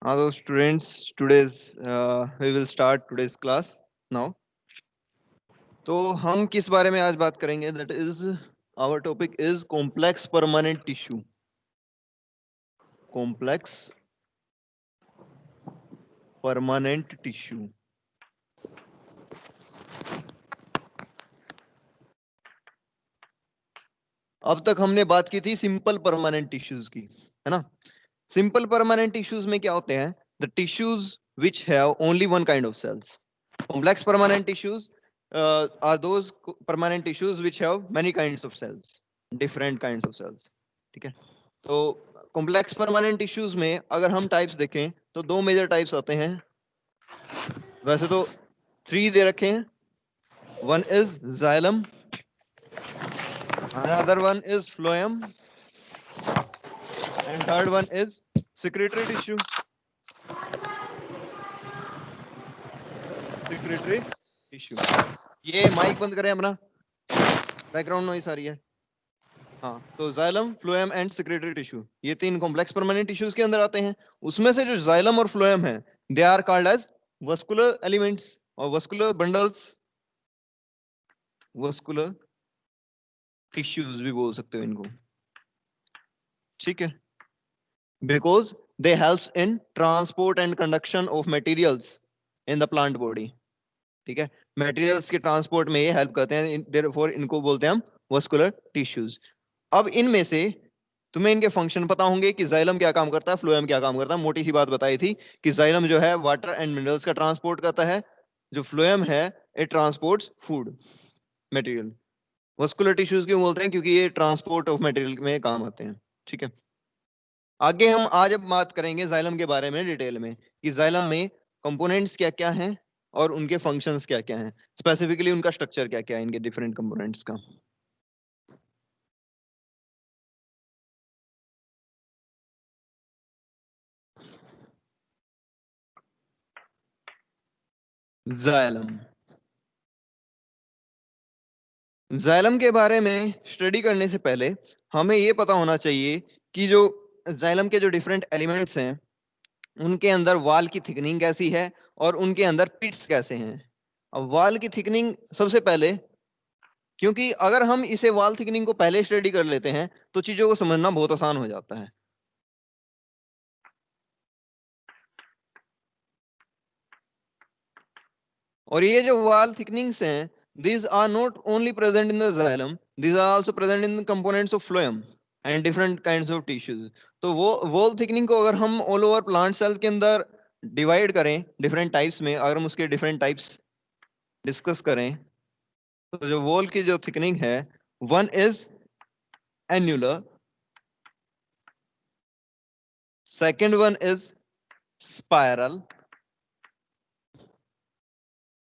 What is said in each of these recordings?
हाँ तो students today's we will start today's class now. तो हम किस बारे में आज बात करेंगे? That is our topic is complex permanent tissue. Complex permanent tissue. अब तक हमने बात की थी सिंपल परमानेंट टिश्यूज की, है ना। सिंपल परमानेंट टिश्यूज में क्या होते हैं? The tissues which have only one kind of cells. Complex permanent tissues are those permanent tissues which have many kinds of cells, different kinds of cells. ठीक है। तो कॉम्प्लेक्स परमानेंट टिश्यूज में अगर हम टाइप्स देखें तो दो मेजर टाइप्स आते हैं। वैसे तो 3 दे रखे हैं। One is xylem, another one is phloem and third one is secretory tissue. secretory tissue. ये माइक बंद करें अपना, बैकग्राउंड नॉइस आ रही है। हाँ, तो xylem, phloem and secretary tissue, ये 3 कॉम्प्लेक्स परमानेंट टिश्यूज के अंदर आते हैं। उसमें से जो जाइलम और फ्लोएम है, they are called as vascular elements और वस्कुलर बंडल्स, वस्कुलर टिश्यूज भी बोल सकते हो इनको। ठीक है, because they helps in transport and conduction of materials in the plant body. ठीक है, मटेरियल्स के ट्रांसपोर्ट में ये हेल्प करते हैं, देयरफॉर इनको बोलते हैं हम वस्कुलर टिश्यूज। अब इनमें से तुम्हें इनके फंक्शन पता होंगे कि जाइलम क्या काम करता है, फ्लोएम क्या काम करता है। मोटी सी बात बताई थी कि जाइलम जो है वाटर एंड मिनरल्स का ट्रांसपोर्ट करता है, जो फ्लोएम है it transports food material. Vascular tissues क्यों बोलते हैं? क्योंकि ये ट्रांसपोर्ट ऑफ मटेरियल में काम आते हैं। ठीक है, आगे हम आज अब बात करेंगे जाइलम के बारे में डिटेल में कि जाइलम में कंपोनेंट्स क्या क्या हैं और उनके फंक्शंस क्या क्या हैं, स्पेसिफिकली उनका स्ट्रक्चर क्या क्या है इनके डिफरेंट कंपोनेंट्स का। जाइलम, जाइलम के बारे में स्टडी करने से पहले हमें यह पता होना चाहिए कि जो जाइलम के जो डिफरेंट एलिमेंट्स हैं उनके अंदर वाल की थिकनिंग कैसी है और उनके अंदर पिट्स कैसे हैं। अब वाल की थिकनिंग सबसे पहले, क्योंकि अगर हम इसे वाल थिकनिंग को पहले स्टडी कर लेते हैं तो चीजों को समझना बहुत आसान हो जाता है। और ये जो वॉल थिकनिंग्स हैं, these are not only present in the xylem, these are also present in the components of phloem and different kinds of tissues. तो वो वॉल थिकनिंग को अगर हम ऑल ओवर प्लांट सेल के अंदर डिवाइड करें different types में, अगर हम उसके डिफरेंट टाइप्स डिस्कस करें, तो जो वॉल की जो थिकनिंग है, one is annular, second one is spiral,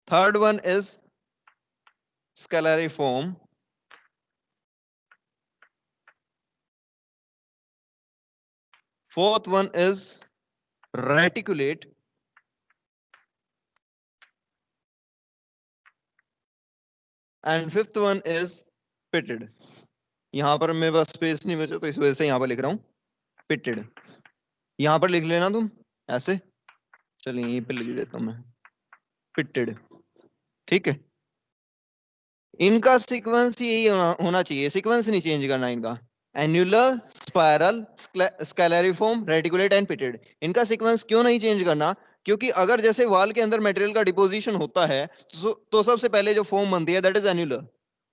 third one is scalariform, fourth one is reticulate, and fifth one is pitted. यहां पर मेरे पास स्पेस नहीं बचा तो इस वजह से यहां पर लिख रहा हूं पिटेड। यहां पर लिख लेना तुम ऐसे। चलिए यहीं पे लिख देता हूं मैं, पिटेड। ठीक है, इनका सीक्वेंस यही होना चाहिए, सीक्वेंस नहीं चेंज करना इनका। Annular, spiral, scalariform, reticulate and pitted, इनका सीक्वेंस क्यों नहीं चेंज करना? क्योंकि अगर जैसे वाल के अंदर मटेरियल का डिपोजिशन होता है तो सबसे पहले जो फॉर्म बनती है दैट इज एन्युलर,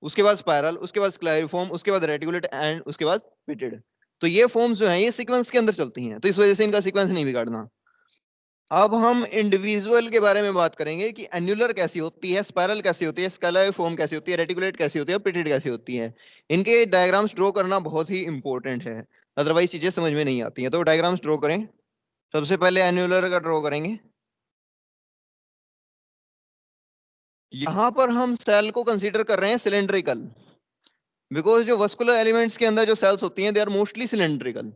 उसके बाद स्पाइरल, उसके बाद स्क्लेरिफॉर्म, उसके बाद रेटिकुलेट एंड उसके बाद पिटेड। तो ये फॉर्म्स जो हैं ये सीक्वेंस के अंदर चलती हैं, तो इस वजह से इनका सीक्वेंस नहीं बिगाड़ना। अब हम इंडिविजुअल के बारे में बात करेंगे कि एन्युलर कैसी होती है, स्पाइरल कैसी होती है, स्केलरिफॉर्म कैसी होती है, रेटिकुलेट कैसी होती है, पिटेड कैसी होती है। इनके डायग्राम्स ड्रॉ करना बहुत ही इंपॉर्टेंट है, अदरवाइज चीजें समझ में नहीं आती हैं। तो डायग्राम्स ड्रॉ करें। सबसे पहले एन्युलर का ड्रॉ करेंगे। यहां पर हम सेल को कंसीडर कर रहे हैं सिलेंड्रिकल, बिकॉज जो वस्कुलर एलिमेंट्स के अंदर जो सेल्स होती हैं they are mostly cylindrical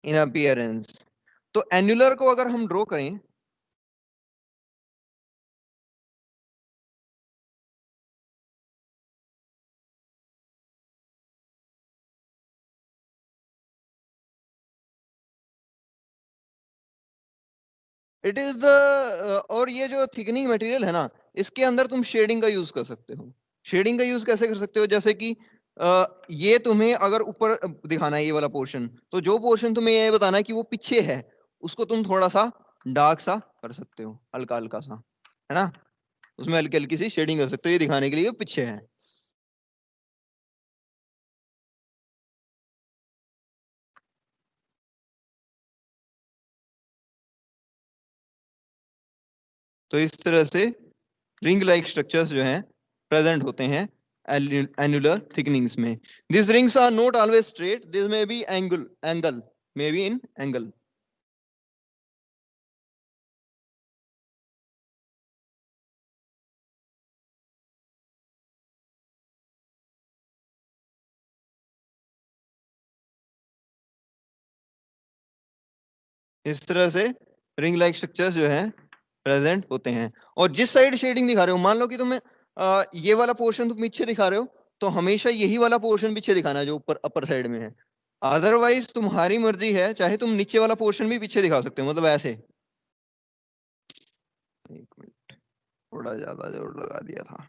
in appearance. तो एन्युलर को अगर हम ड्रॉ करें, इट इज द और ये जो थिकनिंग मटेरियल है ना, इसके अंदर तुम शेडिंग का यूज कर सकते हो। शेडिंग का यूज कैसे कर सकते हो? जैसे कि ये तुम्हें अगर ऊपर दिखाना है ये वाला पोर्शन, तो जो पोर्शन तुम्हें ये बताना है कि वो पीछे है, उसको तुम थोड़ा सा डार्क सा कर सकते हो, हल्का हल्का सा, है ना, उसमें हल्की हल्की सी शेडिंग कर सकते हो, ये दिखाने के लिए वो पीछे है। तो इस तरह से रिंग लाइक स्ट्रक्चर्स जो हैं प्रेजेंट होते हैं एनुलर थिकनिंग्स में। This rings are not always straight, this may be angle may be in angle. इस तरह से रिंग लाइक स्ट्रक्चर्स जो हैं प्रेजेंट होते हैं। और जिस साइड शेडिंग दिखा रहे हो, मान लो कि तुम्हें ये वाला पोर्शन तुम पीछे दिखा रहे हो, तो हमेशा यही वाला पोर्शन पीछे दिखाना है जो ऊपर अपर साइड में है। अदरवाइज तुम्हारी मर्जी है, चाहे तुम नीचे वाला पोर्शन भी पीछे दिखा सकते हो, मतलब ऐसे। एक मिनट, थोड़ा ज्यादा जोर लगा दिया था।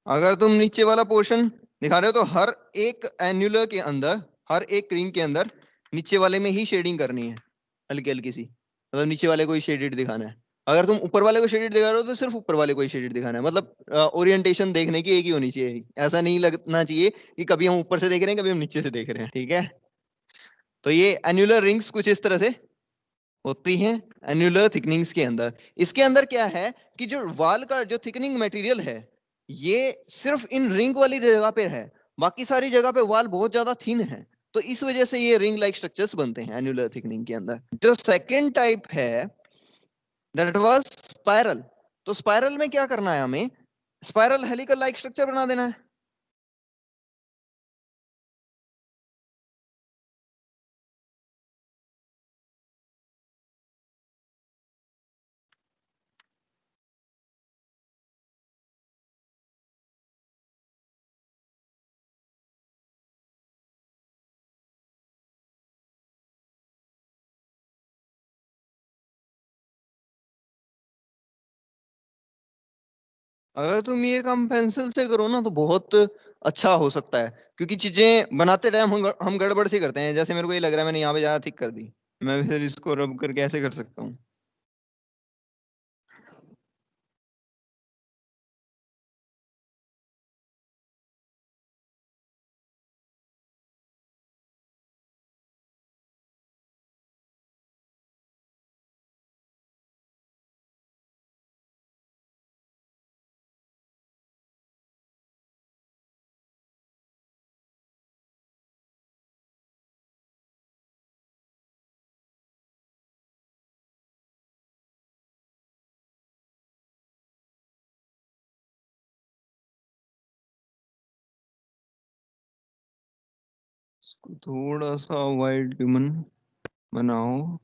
अगर तुम नीचे वाला पोर्शन दिखा रहे हो, तो हर एक एन्युलर के अंदर, हर एक रिंग के अंदर नीचे वाले में ही शेडिंग करनी है, हल्की हल्की सी, मतलब नीचे वाले को ही शेडेड दिखाना है। अगर तुम ऊपर वाले को शेडेड दिखा रहे हो, तो सिर्फ ऊपर वाले को ही शेडेड दिखाना है, मतलब ओरिएंटेशन देखने की एक ही होनी चाहिए। ऐसा नहीं लगना चाहिए कि कभी हम ऊपर से देख रहे हैं, कभी हम नीचे से देख रहे हैं, ठीक है। तो ये एन्युलर रिंग्स कुछ इस तरह से होती हैं एन्युलर थिकनिंग्स के अंदर। इसके अंदर क्या है कि जो वाल का जो थिकनिंग मटेरियल है, ये सिर्फ इन रिंग वाली जगह पे है, बाकी सारी जगह पे वाल बहुत ज्यादा थिन है। तो इस वजह से ये रिंग लाइक स्ट्रक्चर्स बनते हैं एन्युलर थिकनिंग के अंदर। जो सेकेंड टाइप है, दैट वाज स्पाइरल। तो स्पाइरल में क्या करना है हमें? स्पाइरल हेलिकल लाइक स्ट्रक्चर बना देना है। अगर तुम ये काम पेंसिल से करो ना, तो बहुत अच्छा हो सकता है, क्योंकि चीजें बनाते टाइम हम गड़बड़ सी करते हैं। जैसे मेरे को ये लग रहा है मैंने यहाँ पे ज्यादा थिक कर दी, मैं फिर इसको रब करके ऐसे कर सकता हूँ। इसको थोड़ा सा वाइड ह्यूमन बनाओ।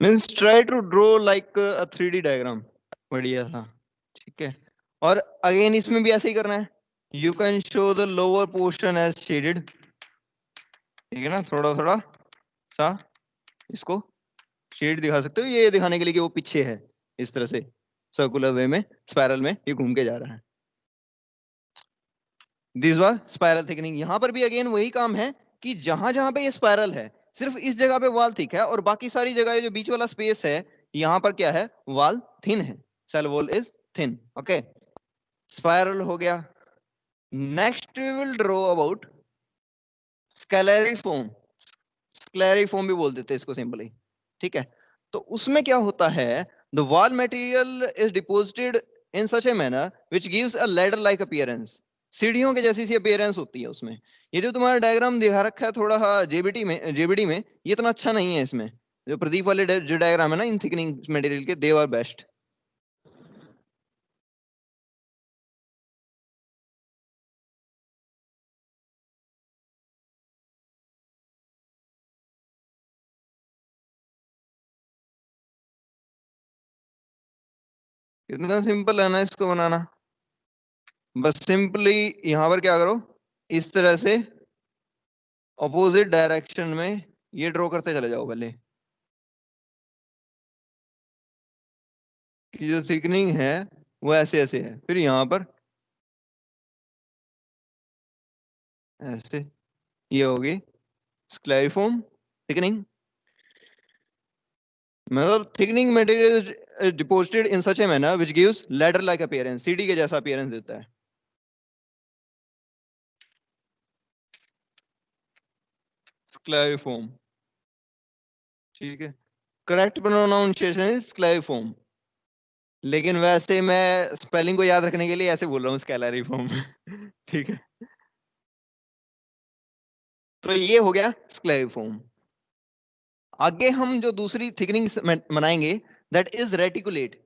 Means try to draw like a 3D diagram. बढ़िया था, ठीक है। और अगेन इसमें भी ऐसे ही करना है। You can show the lower portion as shaded, ठीक है ना, थोड़ा थोड़ा सा इसको शेड दिखा सकते हो, ये दिखाने के लिए कि वो पीछे है, इस तरह से सर्कुलर वे में, स्पाइरल में ये घूम के जा रहा है। This was spiral thickening. यहां पर भी अगेन वही काम है कि जहां जहां पे ये स्पाइरल है, सिर्फ इस जगह पे वॉल थिक है, और बाकी सारी जगह जो बीच वाला स्पेस है, यहाँ पर क्या है, वॉल थिन है, cell wall is thin. Okay, spiral हो गया। Next we will draw about scalariform. Scalariform भी बोल देते हैं इसको सिंपली, ठीक है। तो उसमें क्या होता है, the wall material is deposited in such a manner which gives a ladder like appearance. सीढ़ियों के जैसी सी अपीयरेंस होती है उसमें। ये जो तुम्हारा डायग्राम दिखा रखा है थोड़ा सा जेबीडी में ये इतना अच्छा नहीं है। इसमें जो प्रदीप वाले जो डायग्राम है ना इन थिकनिंग मटेरियल के, दे आर बेस्ट। कितना सिंपल है ना इसको बनाना। बस सिंपली यहाँ पर क्या करो, इस तरह से अपोजिट डायरेक्शन में ये ड्रॉ करते चले जाओ पहले, कि जो थिकनिंग है वो ऐसे ऐसे है, फिर यहाँ पर ऐसे ये होगी स्क्लेरिफॉर्म थिकनिंग। मतलब thickening material deposited in such a manner which gives ladder like appearance, सीढ़ी के जैसा अपीयरेंस देता है। स्क्लेरिफॉर्म, ठीक है। करेक्ट प्रोनाउंसिएशन इज स्क्लेरिफॉर्म, लेकिन वैसे मैं स्पेलिंग को याद रखने के लिए ऐसे बोल रहा हूँ स्केलरिफॉर्म। ठीक है, तो ये हो गया स्क्लेरिफॉर्म। आगे हम जो दूसरी थिकनिंग बनाएंगे दैट इज रेटिकुलेट।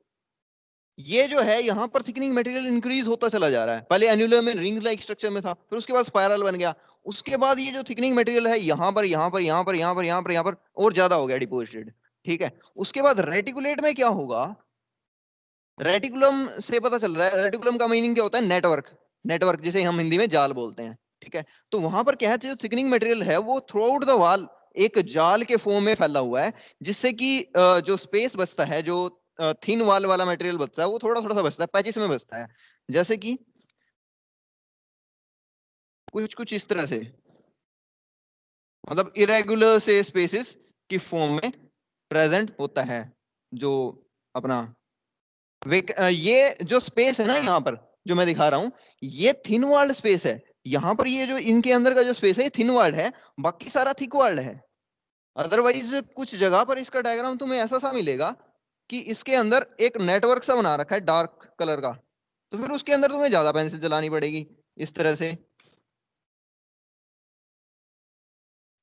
ये जो है यहाँ पर थिकनिंग मटेरियल इंक्रीज होता चला जा रहा है। पहले एन्युलर में रिंग लाइक स्ट्रक्चर में था, फिर उसके बाद स्पाइरल बन गया। उसके बाद ये जो थिकनिंग मटेरियल है यहाँ पर यहाँ पर यहाँ पर यहाँ पर यहाँ पर यहाँ पर और ज्यादा हो गया डिपोजिटेड, ठीक है। उसके बाद रेटिकुलेट में क्या होगा, रेटिकुलम से पता चल रहा है, रेटिकुलम का मीनिंग क्या होता है, नेटवर्क। नेटवर्क जिसे हम हिंदी में जाल बोलते हैं, ठीक है। तो वहां पर क्या है, जो थिकनिंग मटेरियल है वो थ्रू आउट द वॉल एक जाल के फॉर्म में फैला हुआ है, जिससे कि जो स्पेस बचता है, जो थिन वॉल वाला मटेरियल बचता है वो थोड़ा थोड़ा सा बचता है, पैचेस में बचता है। जैसे कि कुछ कुछ इस तरह से, मतलब इरेगुलर से स्पेसिस की फॉर्म में प्रेजेंट होता है। जो अपना ये जो स्पेस है ना यहाँ पर जो मैं दिखा रहा हूं, ये थिन वर्ल्ड स्पेस है। यहाँ पर ये जो इनके अंदर का जो स्पेस है ये थिन वर्ल्ड है, बाकी सारा थिक वर्ल्ड है। अदरवाइज कुछ जगह पर इसका डायग्राम तुम्हें ऐसा सा मिलेगा कि इसके अंदर एक नेटवर्क सा बना रखा है डार्क कलर का, तो फिर उसके अंदर तुम्हें ज्यादा पेंसिल चलानी पड़ेगी इस तरह से,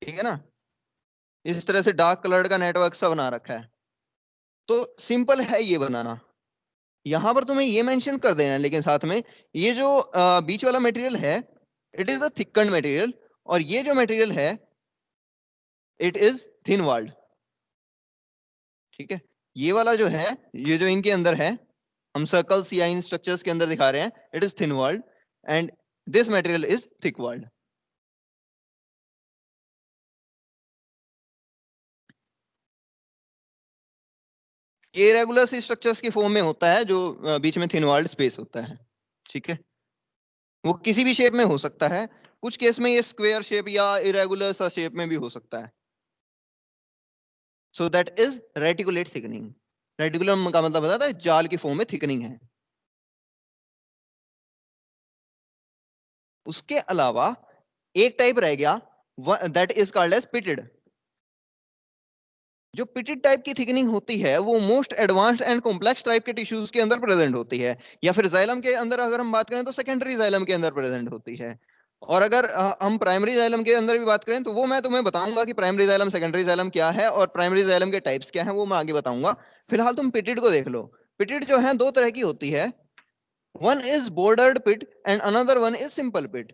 ठीक है ना। इस तरह से डार्क कलर का नेटवर्क सा बना रखा है, तो सिंपल है ये बनाना। यहां पर तुम्हें ये मेंशन कर देना है, लेकिन साथ में ये जो बीच वाला मटेरियल है इट इज द थिकन्ड मटेरियल, और ये जो मटेरियल है इट इज थिन वॉल्ड, ठीक है। ये वाला जो है, ये जो इनके अंदर है, हम सर्कल्स या इन स्ट्रक्चर्स के अंदर दिखा रहे हैं, it is thin walled and this material is thick walled. ये रेगुलर सी स्ट्रक्चर्स की फॉर्म में होता है, जो बीच में थिन वॉल्ड स्पेस होता है, ठीक है। वो किसी भी शेप में हो सकता है, कुछ केस में ये स्क्वायर शेप या इरेगुलर सा शेप में भी हो सकता है। So that is reticulate thickening. Reticulum का मतलब बताता है जाल की फॉर्म में थिकनिंग है। उसके अलावा एक टाइप रह गया, that is called as pitted. जो पिटेड टाइप की थिकनिंग होती है वो most advanced and complex type के टिश्यूज के अंदर प्रेजेंट होती है, या फिर जाइलम के अंदर अगर हम बात करें तो सेकेंडरी जाइलम के अंदर प्रेजेंट होती है। और अगर हम प्राइमरी जाइलम के अंदर भी बात करें तो वो मैं तुम्हें बताऊंगा कि प्राइमरी जाइलम सेकेंडरी जाइलम क्या है और प्राइमरी जाइलम के टाइप्स क्या हैं, वो मैं आगे बताऊंगा। फिलहाल तुम पिटेड को देख लो। पिटेड जो है दो तरह की होती है, one is bordered pit and another one is simple pit.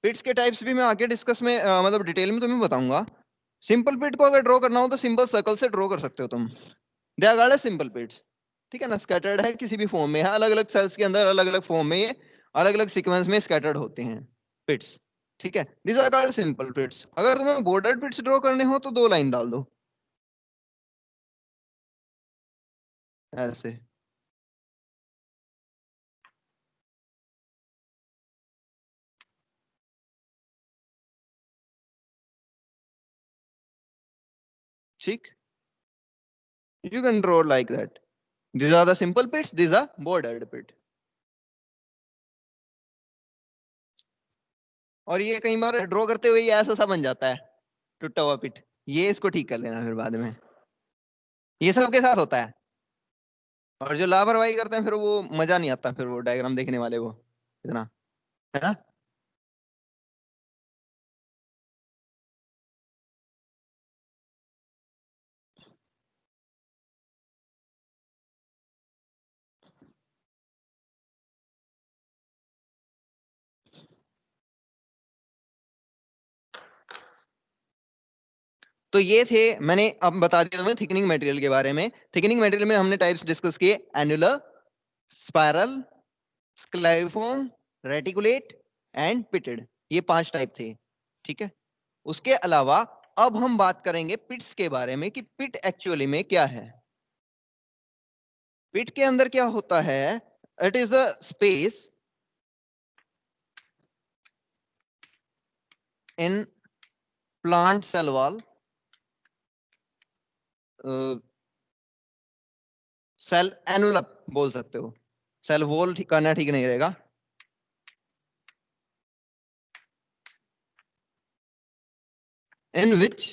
Pits के टाइप्स भी मैं आगे डिस्कस में मतलब डिटेल में तुम्हें बताऊंगा। सिंपल पिट को अगर ड्रॉ करना हो तो सिंपल सर्कल से ड्रॉ कर सकते हो तुम, दे आर कॉल्ड सिंपल पिट्स, ठीक है ना। स्कैटर्ड है, किसी भी फॉर्म में है, अलग अलग सेल्स के अंदर अलग अलग फॉर्म में ये अलग अलग सीक्वेंस में स्कैटर्ड होते हैं पिट्स, ठीक है। This are called simple pits. अगर तुम्हें बॉर्डर्ड पिट्स ड्रॉ करने हो तो दो लाइन डाल दो ऐसे, ठीक। You can draw like that, these are the simple pits, these are bordered pit। और ये कई बार ड्रॉ करते हुए ये ऐसा सा बन जाता है टूटा हुआ पिट, ये इसको ठीक कर लेना फिर बाद में, ये सबके साथ होता है। और जो लापरवाही करते हैं फिर वो मजा नहीं आता, फिर वो डायग्राम देखने वाले को इतना, है ना। तो ये थे, मैंने अब बता दिया तुम्हें थिकनिंग मटेरियल के बारे में। थिकनिंग मटेरियल में हमने टाइप्स डिस्कस किए, annular, spiral, scalariform, reticulate and pitted, ये 5 टाइप थे। ठीक है, उसके अलावा अब हम बात करेंगे पिट्स के बारे में कि पिट एक्चुअली में क्या है। पिट के अंदर क्या होता है? It is a space in plant cell wall, cell एनुलप बोल सकते हो, सेल वॉल करना ठीक नहीं रहेगा। इन विच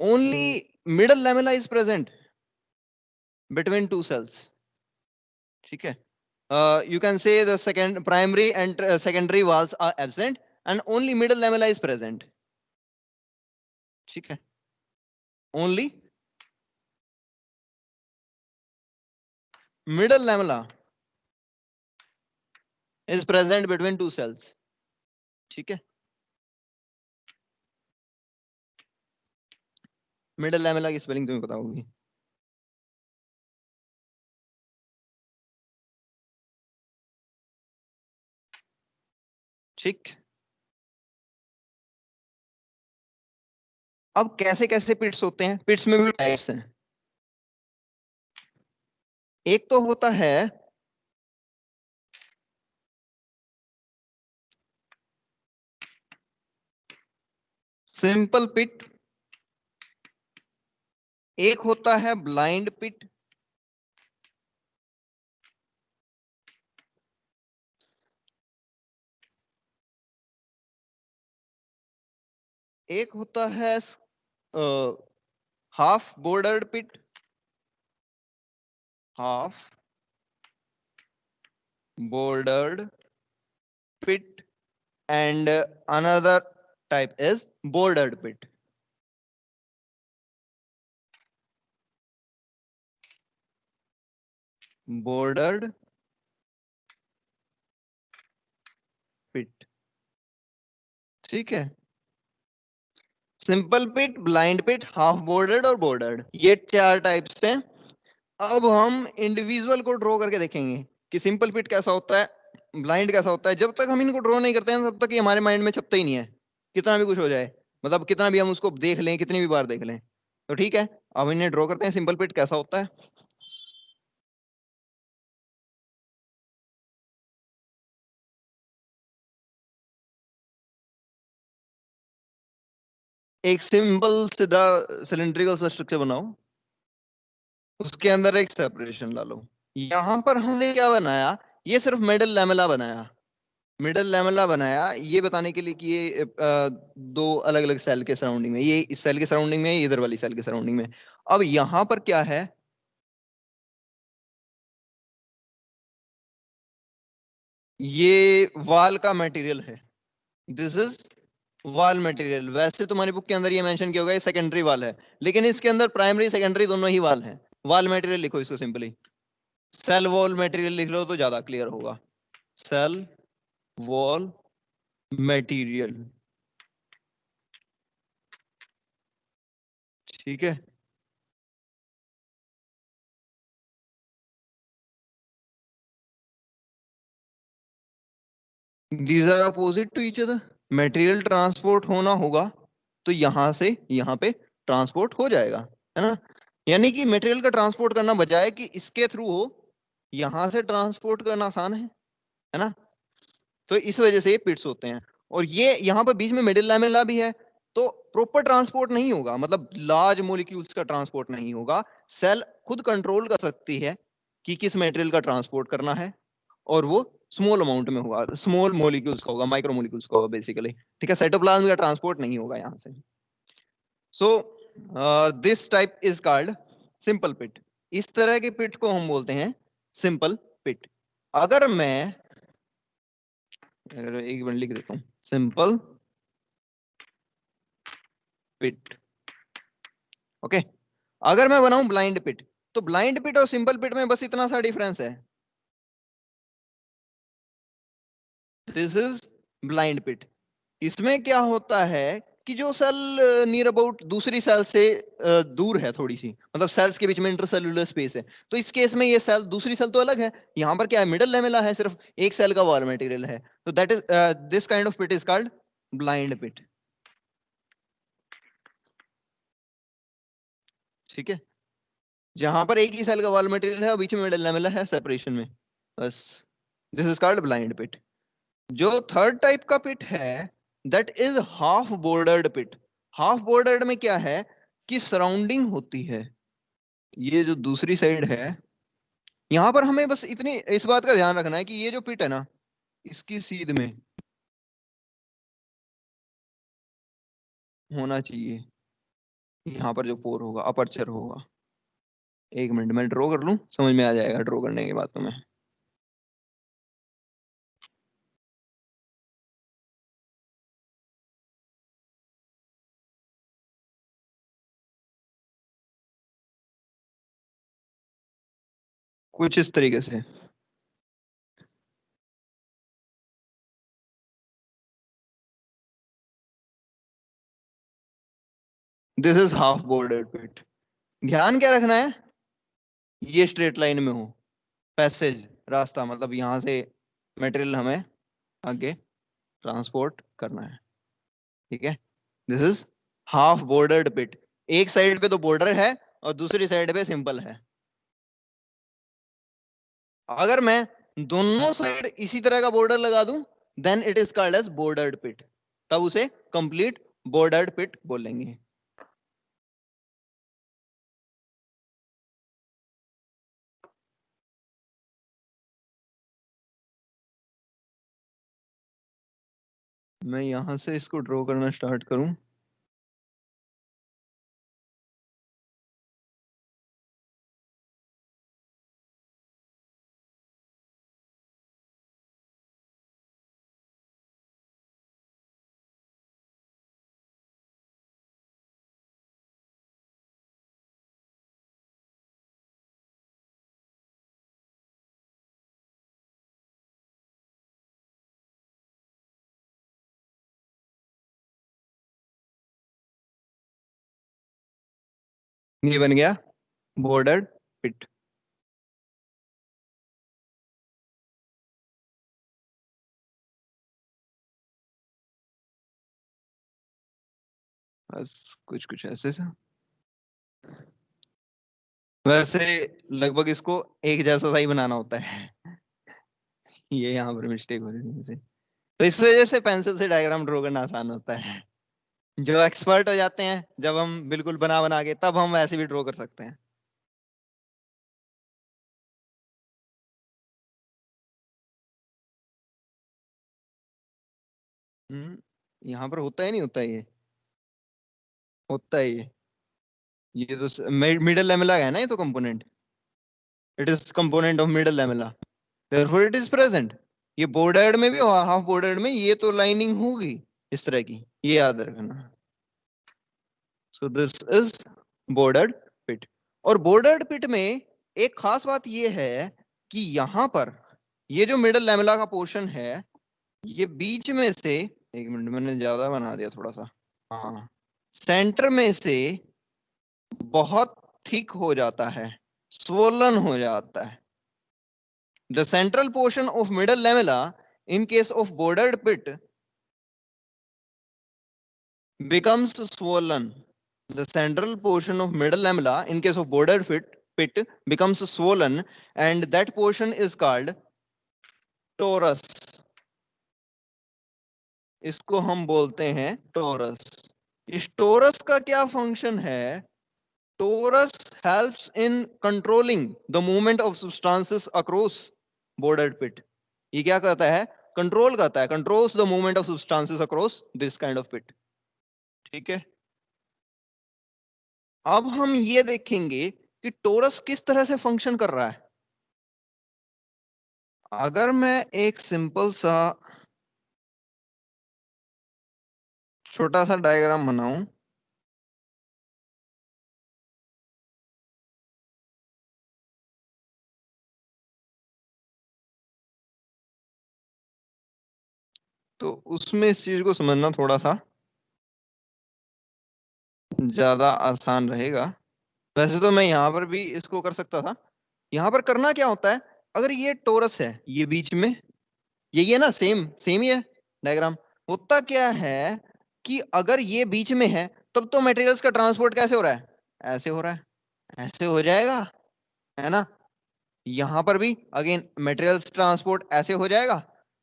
only middle lamella is present between two cells. ठीक है, you can say the second primary and secondary walls are absent and only middle lamella is present. ठीक है, only middle lamella is present between two cells. ठीक है, middle lamella की spelling तुम्हें पता होगी। ठीक, अब कैसे कैसे पिट्स होते हैं? पिट्स में भी टाइप्स हैं। एक तो होता है सिंपल पिट, एक होता है ब्लाइंड पिट, एक होता है half bordered pit, half bordered pit, and another type is bordered pit. Bordered pit. ठीक है, सिंपल पिट, ब्लाइंड पिट, हाफ बोर्डेड और बोर्डर्ड, ये 4 टाइप्स हैं। अब हम इंडिविजुअल को ड्रॉ करके देखेंगे कि सिंपल पिट कैसा होता है, ब्लाइंड कैसा होता है। जब तक हम इनको ड्रॉ नहीं करते हैं तब तक ये हमारे माइंड में छपता ही नहीं है, कितना भी कुछ हो जाए, मतलब कितना भी हम उसको देख लें, कितनी भी बार देख लें। तो ठीक है, अब इन्हें ड्रॉ करते हैं, सिंपल पिट कैसा होता है। एक सिंपल सीधा सिलेंड्रिकल सा स्ट्रक्चर बनाओ, उसके अंदर एक सेपरेशन डालो। यहां पर हमने क्या बनाया? ये सिर्फ मिडल लैमेला बनाया। मिडल लैमेला बनाया ये बताने के लिए कि ये 2 अलग अलग सेल के सराउंडिंग में, ये इस सेल के सराउंडिंग में, ये इधर वाली सेल के सराउंडिंग में। अब यहां पर क्या है? ये वाल का मटेरियल है, दिस इज वाल मटेरियल। वैसे तुम्हारी बुक के अंदर ये मेंशन किया होगा ये सेकेंडरी वाल है, लेकिन इसके अंदर प्राइमरी सेकेंडरी दोनों ही वाल हैं। वाल मटेरियल लिखो इसको सिंपली, सेल वॉल मटेरियल लिख लो तो ज्यादा क्लियर होगा। सेल वॉल मटेरियल, ठीक है। These are opposite to each other, material transport होना होगा तो यहां से यहां पे ट्रांसपोर्ट हो जाएगा, है ना। यानी कि मटेरियल का ट्रांसपोर्ट करना बजाय कि इसके थ्रू हो, यहां से ट्रांसपोर्ट करना आसान है ना। तो इस वजह से ये पिट्स होते हैं। और ये यहाँ पर बीच में मिडिल लैमेला भी है, तो प्रॉपर ट्रांसपोर्ट नहीं होगा, मतलब लार्ज मॉलिक्यूल्स का ट्रांसपोर्ट नहीं होगा। सेल खुद कंट्रोल कर सकती है कि किस मटेरियल का ट्रांसपोर्ट करना है, और वो स्मॉल अमाउंट में होगा, स्मॉल मॉलिक्यूल्स का होगा, माइक्रो मॉलिक्यूल्स का होगा बेसिकली। ठीक है, साइटोप्लाज्म का ट्रांसपोर्ट नहीं होगा यहाँ से। So this type is called simple pit. इस तरह के पिट को हम बोलते हैं सिंपल पिट। अगर मैं, अगर एक बार लिख देता हूं, सिंपल पिट, ओके। अगर मैं बनाऊं ब्लाइंड पिट, तो ब्लाइंड पिट और सिंपल पिट में बस इतना सा डिफरेंस है, दिस इज ब्लाइंड पिट। इसमें क्या होता है कि जो सेल नियर अबाउट दूसरी सेल से दूर है थोड़ी सी, मतलब सेल्स के बीच में इंटरसेल्युलर स्पेस है, तो इस केस में ये सेल दूसरी सेल तो अलग है, यहाँ पर क्या है, मिडल लेमेला है, सिर्फ एक सेल का वॉल मटेरियल है, तो that is this kind of pit is called blind pit. ठीक है, जहां पर एक ही सेल का वॉल मटेरियल है और बीच में मिडल लेमेला है सेपरेशन में, बस, this is called blind pit. जो थर्ड टाइप का पिट है that is half bordered pit. Half bordered में क्या है कि सराउंडिंग होती है, ये जो दूसरी साइड है, यहां पर हमें बस इतनी इस बात का ध्यान रखना है कि ये जो पिट है ना, इसकी सीध में होना चाहिए, यहाँ पर जो पोर होगा, अपर्चर होगा। एक मिनट मैं ड्रॉ कर लूं, समझ में आ जाएगा ड्रॉ करने के बाद तुम्हें। कुछ इस तरीके से। दिस इज हाफ बॉर्डर पिट। ध्यान क्या रखना है, ये स्ट्रेट लाइन में हो, पैसेज, रास्ता, मतलब यहां से मटेरियल हमें आगे ट्रांसपोर्ट करना है। ठीक है, दिस इज हाफ बॉर्डर्ड पिट। एक साइड पे तो बॉर्डर है और दूसरी साइड पे सिंपल है। अगर मैं दोनों साइड इसी तरह का बॉर्डर लगा दूं then it is called as bordered pit, तब उसे कंप्लीट बॉर्डर्ड पिट बोलेंगे। मैं यहां से इसको ड्रॉ करना स्टार्ट करूं। ये बन गया बॉर्डर्ड पिट। बस कुछ कुछ ऐसे सा। वैसे लगभग इसको एक जैसा सा ही बनाना होता है। ये यहाँ पर मिस्टेक हो रही है, तो इस वजह से पेंसिल से डायग्राम ड्रॉ करना आसान होता है। जो एक्सपर्ट हो जाते हैं जब हम बिल्कुल बना बना के, तब हम ऐसे भी ड्रॉ कर सकते हैं। यहाँ पर होता ही नहीं होता, ये होता है ये तो मिडल लेमेला है ना, ये तो component, it is component of middle lamella, therefore it is present. ये बॉर्डर्ड में भी, हाफ बॉर्डर्ड में ये तो लाइनिंग होगी इस तरह की, ये याद रखना। सो दिस इज बॉर्डर्ड पिट। और बॉर्डर्ड पिट में एक खास बात ये है कि यहां पर ये जो मिडल लेमेला का पोर्शन है, ये बीच में से, एक मिनट मैंने ज्यादा बना दिया थोड़ा सा, हाँ, सेंटर में से बहुत थिक हो जाता है, swollen हो जाता है। The central portion of middle lamella in case of bordered pit becomes swollen. The central portion of middle lamella in case of bordered pit becomes swollen, and that portion is called torus. इसको हम बोलते हैं torus. इस torus का क्या function है, torus helps in controlling the movement of substances across bordered pit। ये क्या करता है, कंट्रोल करता है, controls the movement of substances across this kind of pit। ठीक है, अब हम ये देखेंगे कि टोरस किस तरह से फंक्शन कर रहा है। अगर मैं एक सिंपल सा छोटा सा डायग्राम बनाऊं, तो उसमें इस चीज को समझना थोड़ा सा ज्यादा आसान रहेगा। वैसे तो मैं यहाँ पर भी इसको कर सकता था। यहाँ पर करना क्या होता है, अगर ये टोरस है, ये बीच में, यही है ना, सेम सेम ही है डायग्राम। होता क्या है कि अगर ये बीच में है, तब तो मटेरियल्स का ट्रांसपोर्ट कैसे हो रहा है, ऐसे हो रहा है, ऐसे हो जाएगा, है ना। यहां पर भी अगेन मटेरियल्स ट्रांसपोर्ट ऐसे हो जाएगा,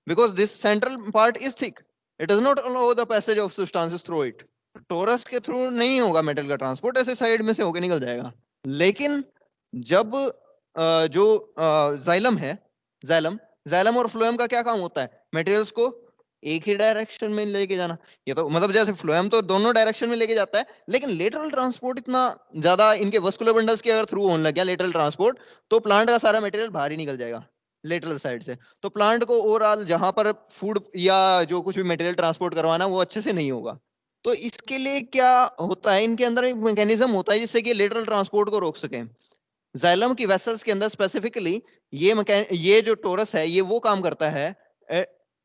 because this central part is thick, it does not allow the passage of substances through it. Torus के थ्रू नहीं होगा मेटल का ट्रांसपोर्ट, ऐसे साइड में से होकर निकल जाएगा। लेकिन जब जो जाइलम है, जाइलम जाइलम और फ्लोएम का क्या काम होता है, मटेरियल्स को एक ही डायरेक्शन में लेके जाना। ये तो मतलब जैसे फ्लोएम तो दोनों डायरेक्शन में लेके जाता है, लेकिन लेटरल ट्रांसपोर्ट इतना ज्यादा इनके वस्कुलर बंडल्स के अगर थ्रू होने लग गया लेटरल ट्रांसपोर्ट, तो प्लांट का सारा मटेरियल बाहर ही निकल जाएगा लेटरल साइड से। तो प्लांट को ओवरऑल जहां पर फूड या जो कुछ भी मटेरियल ट्रांसपोर्ट करवाना वो अच्छे से नहीं होगा। तो इसके लिए क्या होता है, इनके अंदर एक मैकेनिज्म होता है जिससे कि लेटरल ट्रांसपोर्ट को रोक सके। जाइलम की वेसल्स के अंदर स्पेसिफिकली ये जो टोरस है, ये वो काम करता है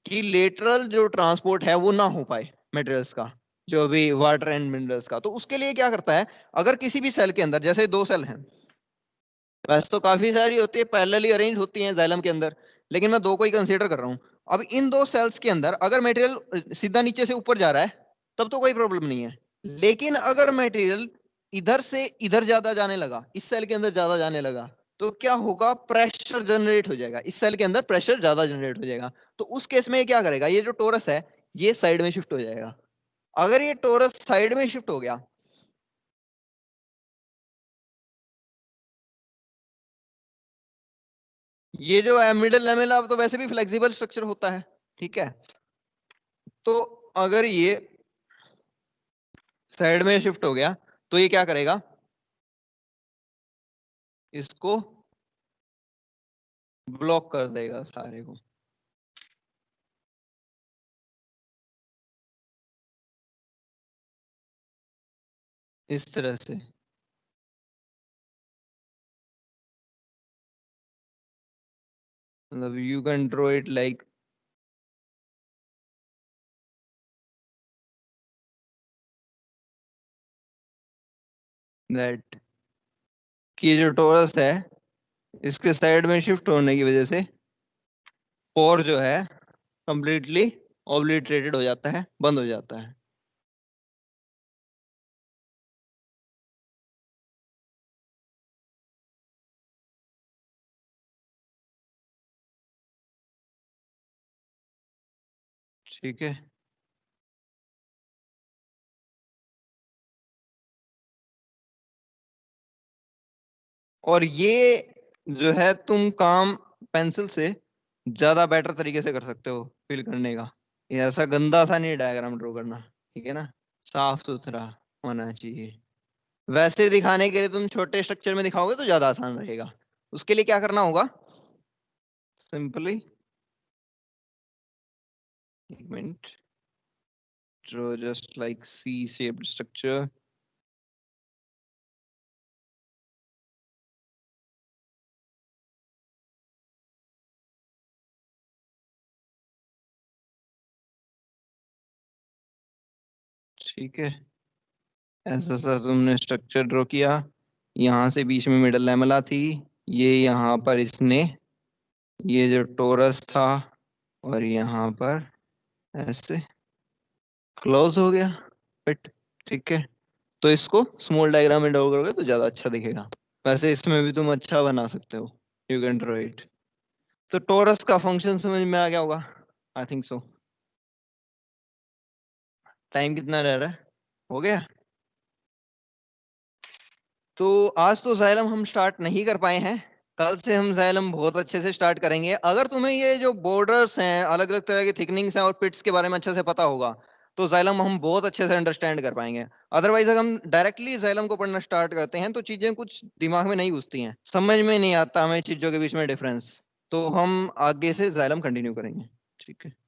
कि लेटरल जो ट्रांसपोर्ट है वो ना हो पाए मटेरियल्स का, जो भी वाटर एंड मिनरल्स का। तो उसके लिए क्या करता है, अगर किसी भी सेल के अंदर, जैसे दो सेल हैं, वैसे तो काफी सारी होती है, पैरेलली अरेंज होती हैं जाइलम के अंदर, लेकिन मैं दो को ही कंसीडर कर रहा हूं। अब इन दो सेल्स के अंदर अगर मटेरियल सीधा नीचे से ऊपर जा रहा है, तब तो कोई प्रॉब्लम नहीं है। लेकिन अगर मटेरियल इधर से इधर ज्यादा जाने लगा, इस सेल के अंदर ज्यादा जाने लगा, तो क्या होगा, प्रेशर जनरेट हो जाएगा, इस सेल के अंदर प्रेशर ज्यादा जनरेट हो जाएगा। तो उस केस में क्या करेगा, ये जो टोरस है ये साइड में शिफ्ट हो जाएगा। अगर ये टोरस साइड में शिफ्ट हो गया, ये जो है मिडिल लैमेला तो वैसे भी फ्लेक्सिबल स्ट्रक्चर होता है, ठीक है। तो अगर ये साइड में शिफ्ट हो गया, तो ये क्या करेगा, इसको ब्लॉक कर देगा सारे को। इस तरह से मतलब you can draw it like that, कि जो टोरस है इसके साइड में शिफ्ट होने की वजह से पोर जो है कंप्लीटली ऑब्लिटरेटेड हो जाता है, बंद हो जाता है। ठीक है, और ये जो है तुम काम पेंसिल से ज्यादा बेटर तरीके से कर सकते हो फिल करने का। ये ऐसा गंदा सा नहीं डायग्राम ड्रॉ करना, ठीक है ना, साफ सुथरा होना चाहिए। वैसे दिखाने के लिए तुम छोटे स्ट्रक्चर में दिखाओगे तो ज्यादा आसान रहेगा। उसके लिए क्या करना होगा, सिंपली एक minute, draw just like C shaped structure. ठीक है, ऐसा सा तुमने स्ट्रक्चर ड्रॉ किया। यहाँ से बीच में मिडल लैमेला थी, ये यहाँ पर इसने ये जो टोरस था, और यहाँ पर ऐसे क्लोज हो गया, फिट, ठीक है। तो इसको स्मॉल डायग्राम में ड्रॉ करोगे तो ज्यादा अच्छा दिखेगा। वैसे इसमें भी तुम अच्छा बना सकते हो, यू कैन ड्रॉ इट। तो टोरस का फंक्शन समझ में आ गया होगा, आई थिंक सो। टाइम कितना रह रहा है, हो गया। तो आज तो जाइलम हम स्टार्ट नहीं कर पाए हैं, कल से हम जाइलम बहुत अच्छे से स्टार्ट करेंगे। अगर तुम्हें ये जो बॉर्डर्स हैं, अलग अलग तरह के थिकनिंग्स हैं और पिट्स के बारे में अच्छे से पता होगा, तो जाइलम हम बहुत अच्छे से अंडरस्टैंड कर पाएंगे। अदरवाइज अगर हम डायरेक्टली जाइलम को पढ़ना स्टार्ट करते हैं तो चीजें कुछ दिमाग में नहीं घुसती हैं, समझ में नहीं आता हमें चीजों के बीच में डिफरेंस। तो हम आगे से जाइलम कंटिन्यू करेंगे, ठीक है।